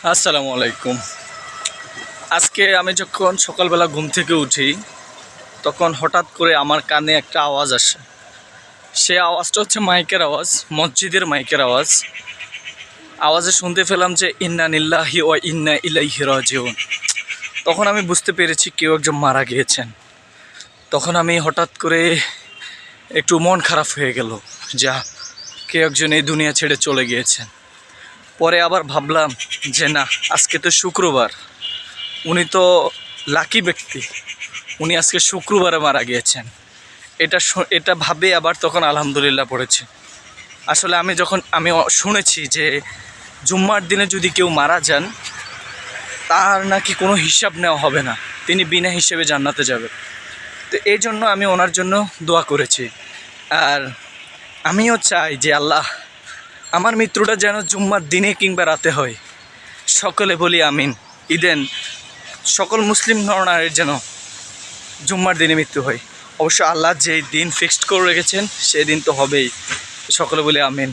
আসসালামু আলাইকুম। আজকে আমি যখন সকালবেলা ঘুম থেকে উঠি তখন হঠাৎ করে আমার কানে একটা আওয়াজ আসে। সে আওয়াজটা হচ্ছে মাইকের আওয়াজ, মসজিদের মাইকের আওয়াজ। আওয়াজে শুনতে পেলাম যে ইন্না নিল্লাহি ওয়া ইন্না ইলাইহি রাজিউন। তখন আমি বুঝতে পেরেছি কেউ একজন মারা গিয়েছেন। তখন আমি হঠাৎ করে একটু মন খারাপ হয়ে গেল, যা কেউ একজন এই দুনিয়া ছেড়ে চলে গিয়েছেন। পরে আবার ভাবলাম যে না, আজকে তো শুক্রবার, উনি তো লাকি ব্যক্তি, উনি আজকে শুক্রবারে মারা গিয়েছেন। এটা ভাবে আবার তখন আলহামদুলিল্লাহ পড়েছি। আসলে আমি শুনেছি যে জুম্মার দিনে যদি কেউ মারা যান তার নাকি কোনো হিসাব নেওয়া হবে না, তিনি বিনা হিসেবে জান্নাতে যাবে। তো এই জন্য আমি ওনার জন্য দোয়া করেছি। আর আমিও চাই যে আল্লাহ আমার মৃত্যুটা যেন জুম্মার দিনে কিংবা রাতে হয়। সকলে বলি আমিন। ঈদেন সকল মুসলিম নরনারীর যেন জুম্মার দিনে মৃত্যু হয়। অবশ্য আল্লাহ যেই দিন ফিক্সড করে রেখেছেন সেই দিন তো হবেই। সকলে বলি আমিন।